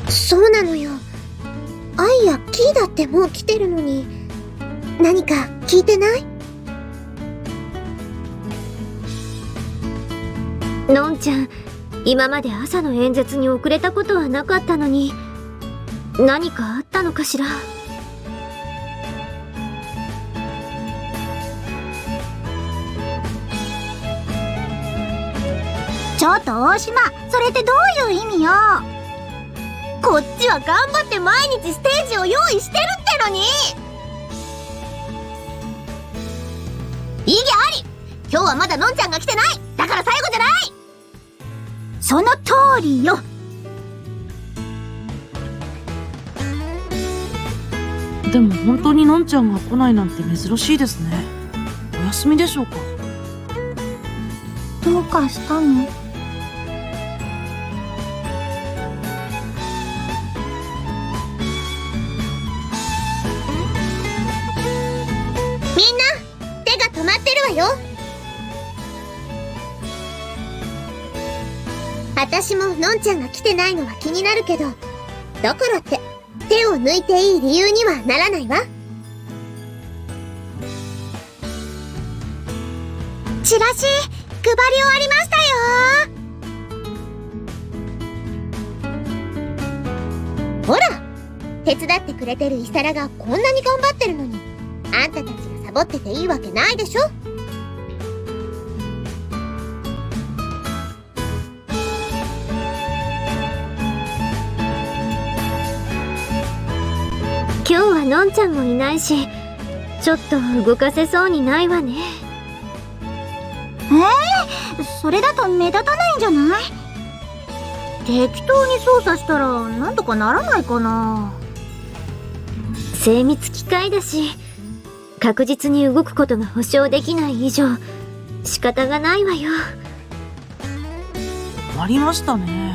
そうなのよ。アイやキーだってもう来てるのに、何か聞いてない？のんちゃん、今まで朝の演説に遅れたことはなかったのに、何かあったのかしら。ちょっと大島、それってどういう意味よ。こっちは頑張って毎日ステージを用意してるってのに。意義あり。今日はまだのんちゃんが来てない。だから最後じゃない。その通りよ。でも本当にのんちゃんが来ないなんて珍しいですね。お休みでしょうか？どうかしたの？手が止まってるわよ。私ものんちゃんが来てないのは気になるけど、だからって手を抜いていい理由にはならないわ。チラシ配り終わりましたよ。ほら、手伝ってくれてるイサラがこんなに頑張ってるのに、あんたたちがサボってていいわけないでしょ。今日はのんちゃんもいないし、ちょっと動かせそうにないわね。それだと目立たないんじゃない？適当に操作したらなんとかならないかな。精密機械だし、確実に動くことが保証できない以上、仕方がないわよ。終わりましたね。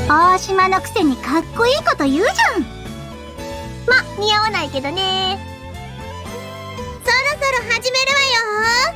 大島のくせにかっこいいこと言うじゃん。ま、似合わないけどね。そろそろ始めるわよ。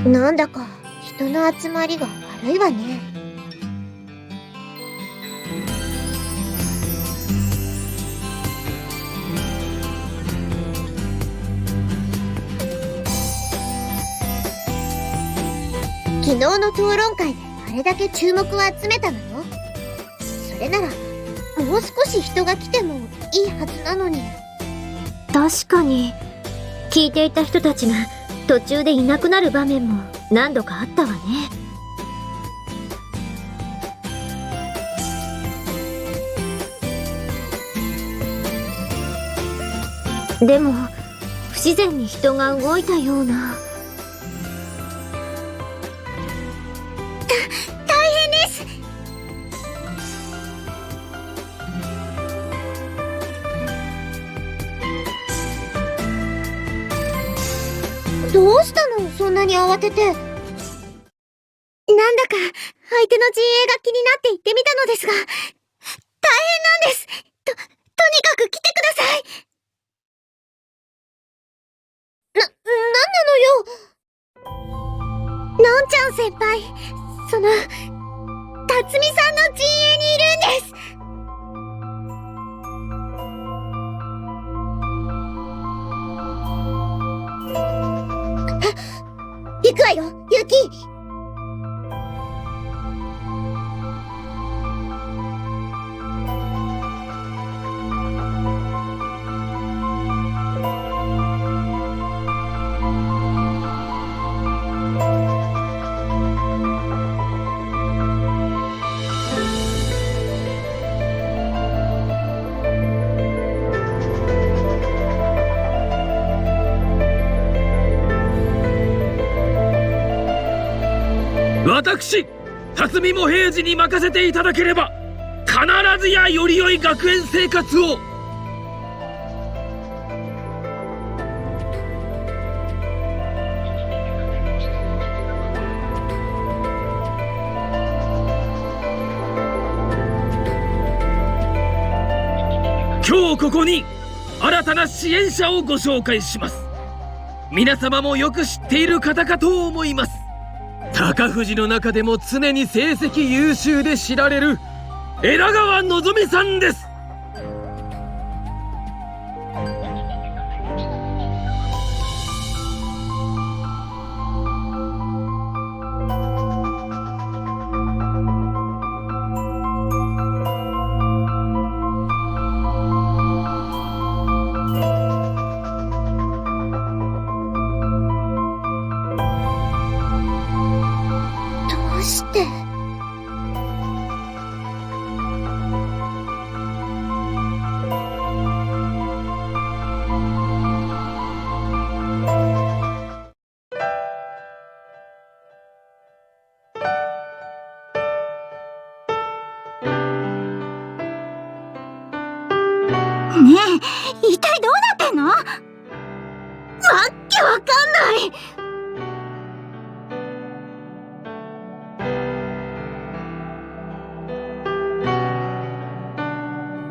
なんだか人の集まりが悪いわね。昨日の討論会であれだけ注目を集めたのよ。それならもう少し人が来てもいいはずなのに。確かに、聞いていた人たちが途中でいなくなる場面も何度かあったわね。でも不自然に人が動いたような。大変です。どうしたの？そんなに慌てて。なんだか相手の陣営が気になって行ってみたのですが、大変なんです。とにかく来てください。なんなのよ。のんちゃん先輩、辰巳さんの陣営にいるんです。行くわよ、ユキ。私辰巳も平次に任せていただければ必ずやより良い学園生活を。今日ここに新たな支援者をご紹介します。皆様もよく知っている方かと思います。高藤の中でも常に成績優秀で知られる枝川のぞみさんです。どうして？ねえ、一体どうなってんの？わっけわかんない。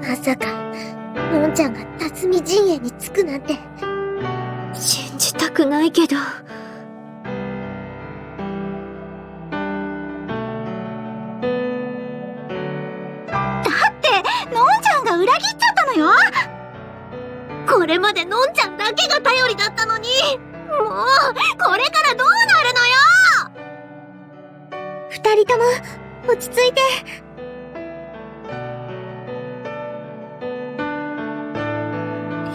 まさかのんちゃんが辰巳陣営につくなんて。信じたくないけど。のんちゃんが裏切っちゃったのよ。これまでのんちゃんだけが頼りだったのに、もうこれからどうなるのよ。二人とも落ち着いて。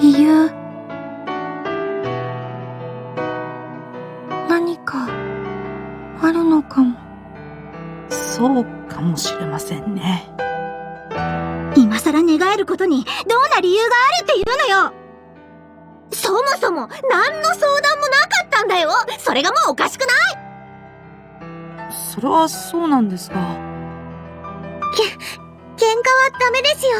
理由、何かあるのかも。そうかもしれませんね。今更寝返ることにどんな理由があるっていうのよ。そもそも何の相談もなかったんだよ。それがもうおかしくない？それはそうなんですが。喧嘩はダメですよ。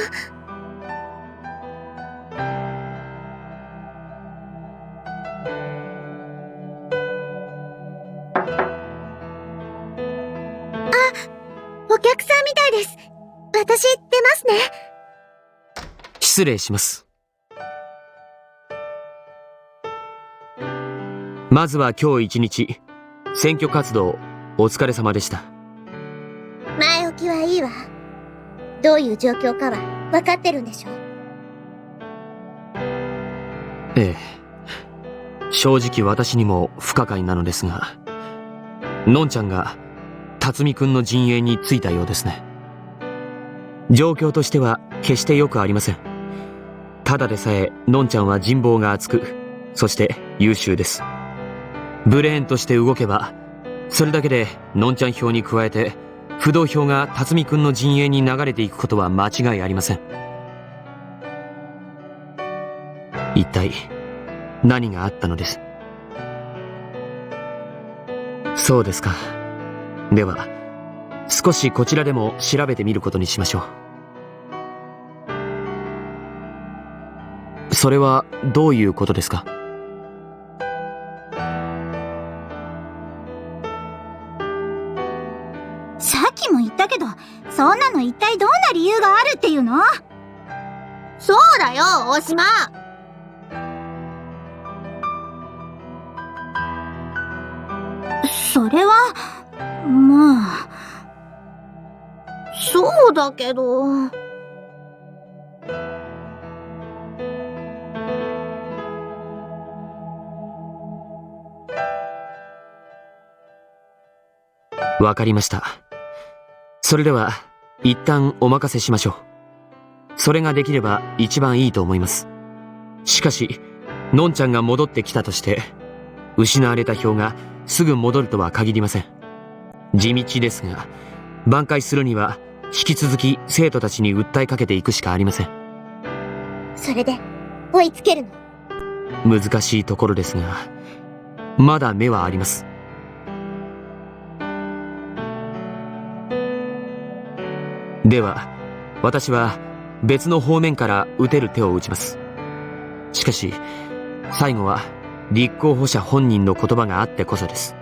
お客さんみたいです。私出ますね。失礼します。まずは今日一日、選挙活動お疲れ様でした。前置きはいいわ。どういう状況かは分かってるんでしょ？ええ。正直私にも不可解なのですが、のんちゃんが辰巳くんの陣営についたようですね。状況としては決してよくありません。ただでさえのんちゃんは人望が厚く、そして優秀です。ブレーンとして動けば、それだけでのんちゃん票に加えて不動票が辰巳くんの陣営に流れていくことは間違いありません。一体何があったのです？そうですか。では少しこちらでも調べてみることにしましょう。それはどういうことですか？さっきも言ったけど、そんなの一体どんな理由があるっていうの？そうだよ、大島。それは、まあ、そうだけど。わかりました。それでは一旦お任せしましょう。それができれば一番いいと思います。しかしのんちゃんが戻ってきたとして失われた票がすぐ戻るとは限りません。地道ですが挽回するには引き続き生徒たちに訴えかけていくしかありません。それで追いつけるの？難しいところですがまだ目はあります。では、私は別の方面から打てる手を打ちます。しかし、最後は立候補者本人の言葉があってこそです。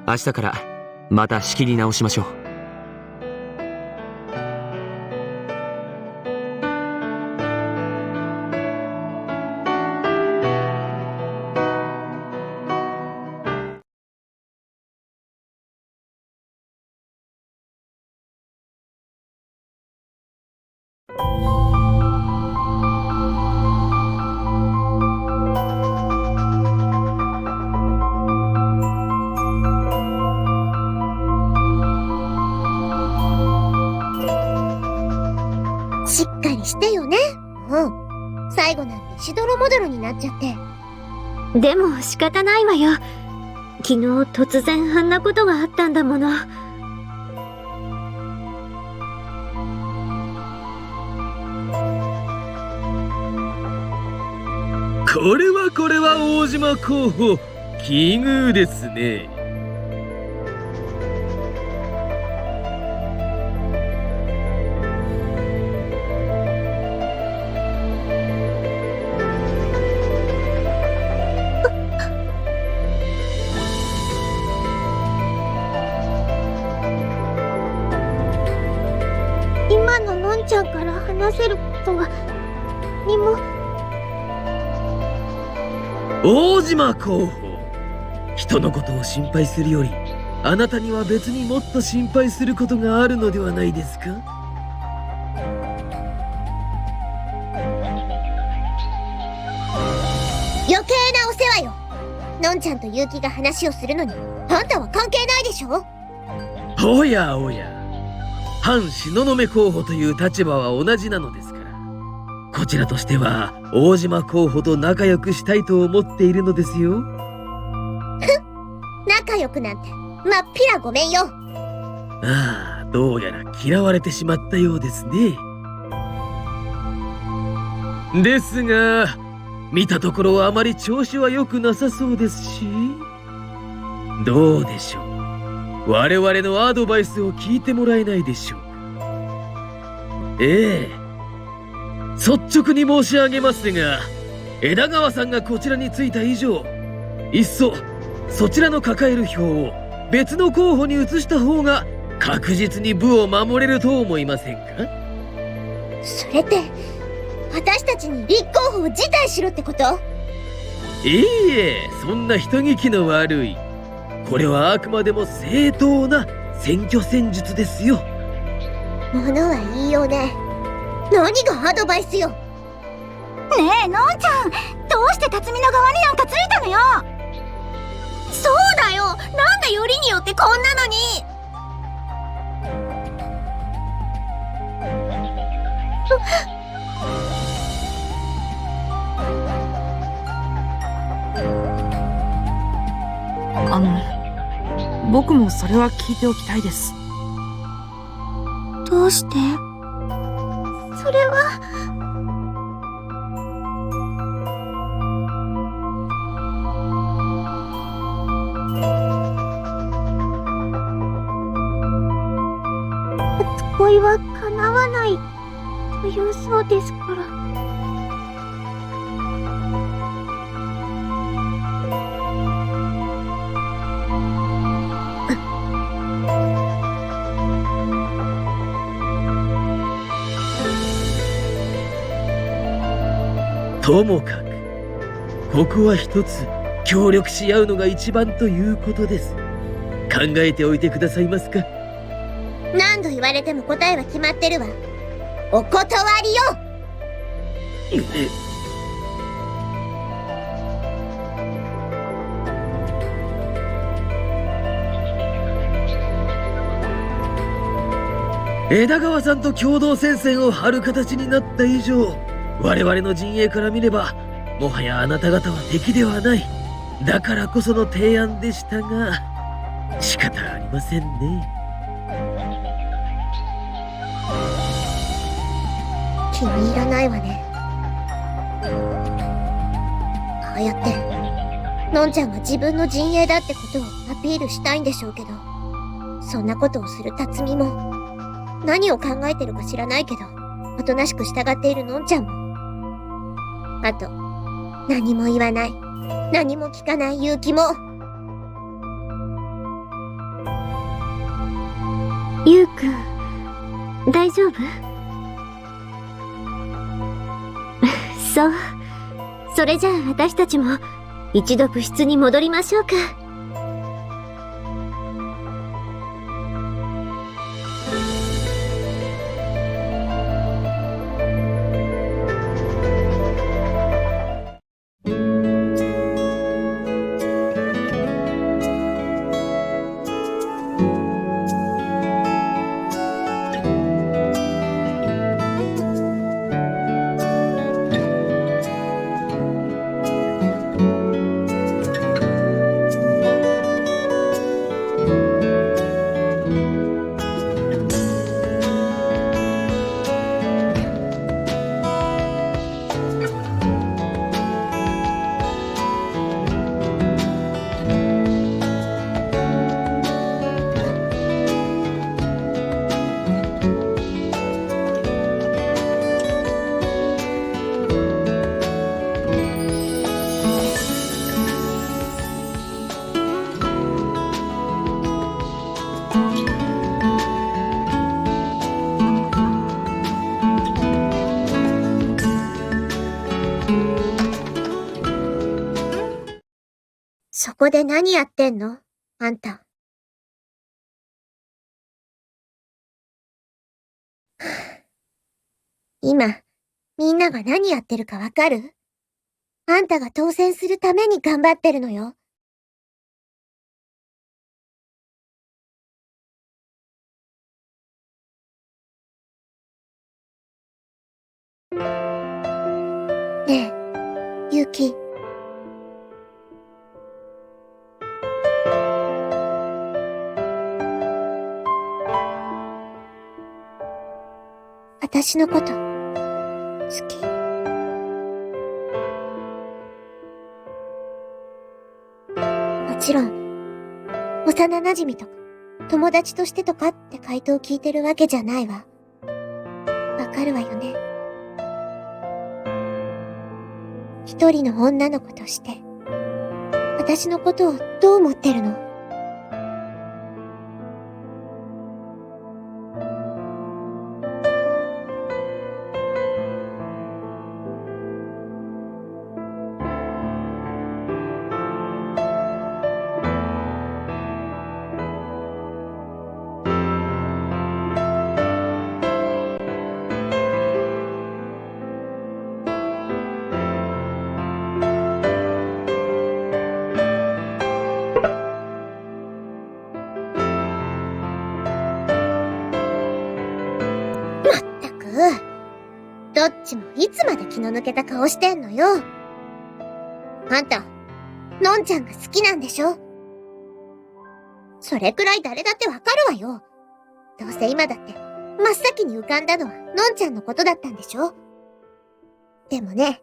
明日からまた仕切り直しましょう。しっかりしてよね。最後なんてしどろもどろになっちゃって。でも仕方ないわよ。昨日突然あんなことがあったんだもの。これは大島候補、奇遇ですね。今ののんちゃんから話せることは何も。大島候補、人のことを心配するより、あなたには別にもっと心配することがあるのではないですか？余計なお世話よ。のんちゃんと結城が話をするのにあんたは関係ないでしょ。おやおや、反東雲候補という立場は同じなのですから、こちらとしては大島候補と仲良くしたいと思っているのですよ。仲良くなんてまっぴらごめんよ。ああ、どうやら嫌われてしまったようですね。ですが、見たところあまり調子は良くなさそうですし、どうでしょう。我々のアドバイスを聞いてもらえないでしょうか。ええ、率直に申し上げますが、枝川さんがこちらに着いた以上、いっそそちらの抱える票を別の候補に移した方が確実に部を守れると思いませんか？それって私たちに立候補を辞退しろってこと？いいえ、そんな人聞きの悪い。これはあくまでも正当な選挙戦術ですよ。ものは言いようね。何がアドバイスよ。ねえ、のんちゃん、どうして辰巳の側になんかついたのよ。そうだよ、なんでよりによってこんなのに。僕もそれは聞いておきたいです。どうして？それは初恋は叶わないというそうですから。ともかく、ここは一つ協力し合うのが一番ということです。考えておいてくださいますか？何度言われても答えは決まってるわ。お断りよ。枝川さんと共同戦線を張る形になった以上、我々の陣営から見ればもはやあなた方は敵ではない。だからこその提案でしたが、仕方ありませんね。気に入らないわね。ああやってのんちゃんが自分の陣営だってことをアピールしたいんでしょうけど、そんなことをする辰巳も何を考えてるか知らないけど、おとなしく従っているのんちゃんも。あと、何も言わない、何も聞かない勇気も。ゆうくん、大丈夫？そう。それじゃあ私たちも一度部室に戻りましょうか。そこで何やってんの？あんた。今、みんなが何やってるかわかる？あんたが当選するために頑張ってるのよ。ねえ、ゆうき。私のこと、好き？もちろん、幼馴染とか、友達としてとかって回答を聞いてるわけじゃないわ。わかるわよね。一人の女の子として、私のことをどう思ってるの？まったく、どっちもいつまで気の抜けた顔してんのよ。あんた、のんちゃんが好きなんでしょ？それくらい誰だってわかるわよ。どうせ今だって真っ先に浮かんだのはのんちゃんのことだったんでしょ？でもね、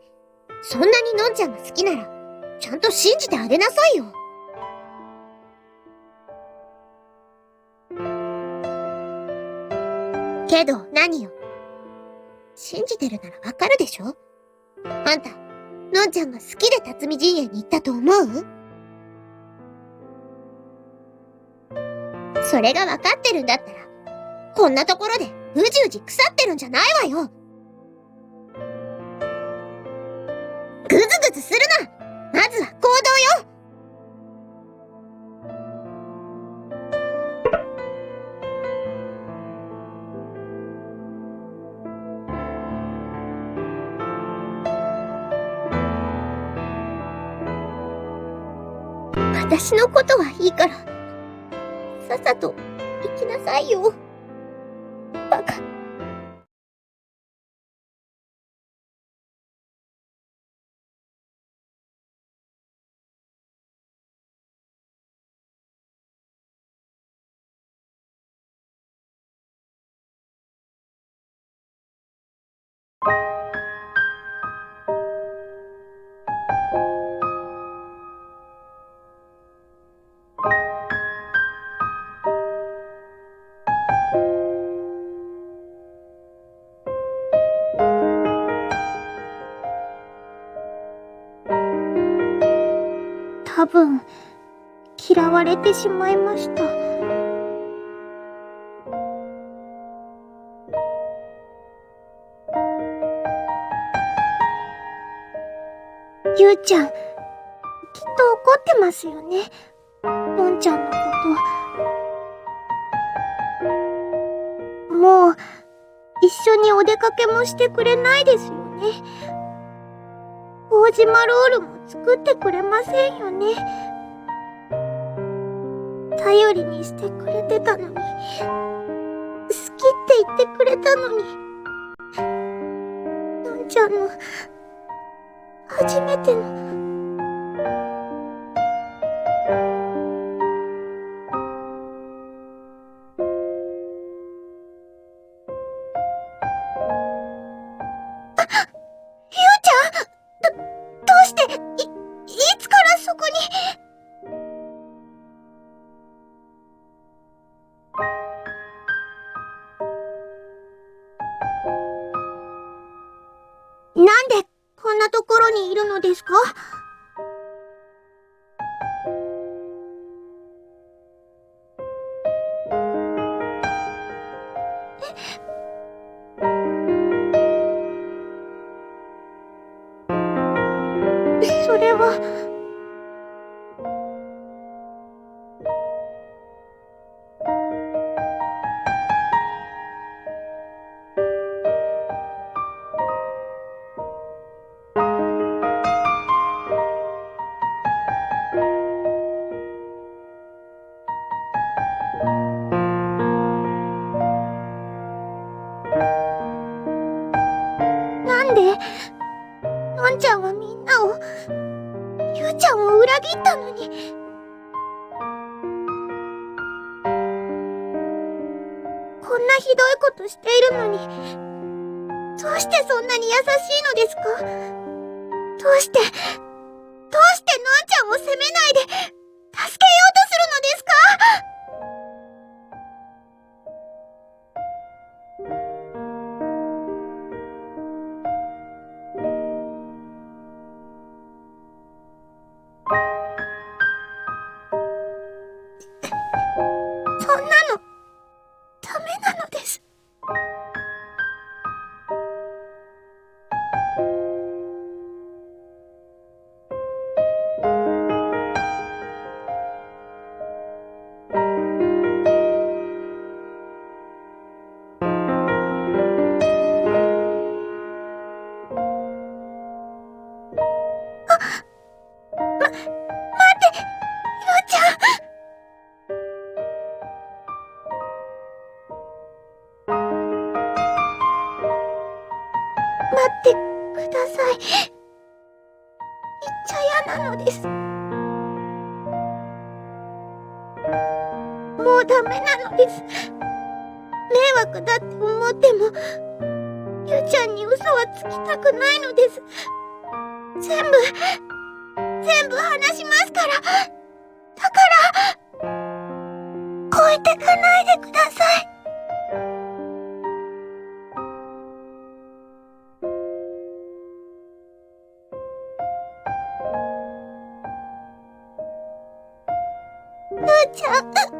そんなにのんちゃんが好きなら、ちゃんと信じてあげなさいよ。けど何よ。信じてるならわかるでしょ？あんた、のんちゃんが好きで辰巳陣営に行ったと思う？それがわかってるんだったら、こんなところでうじうじ腐ってるんじゃないわよ。ぐずぐずするな。まずは行動よ。私のことはいいから、さっさと行きなさいよ。バカ。多分、嫌われてしまいました。ゆうちゃん、きっと怒ってますよね。のんちゃんのこと。もう、一緒にお出かけもしてくれないですよね。麹マロールも作ってくれませんよね。頼りにしてくれてたのに、好きって言ってくれたのに、のんちゃんの初めてのいつからそこに。なんでこんなところにいるのですか？それは。なんで、のんちゃんはみんなを、ゆうちゃんを裏切ったのに。こんなひどいことしているのに、どうしてそんなに優しいのですか？どうしてのんちゃんを責めないで、助けようとするのですか？そんなの、ダメなのです。待って、ゆうちゃん。待ってください。言っちゃ嫌なのです。もうダメなのです。迷惑だって思っても、ゆうちゃんに嘘はつきたくないのです。全部話しますから。だから、置いてかないでください。ゆうちゃん。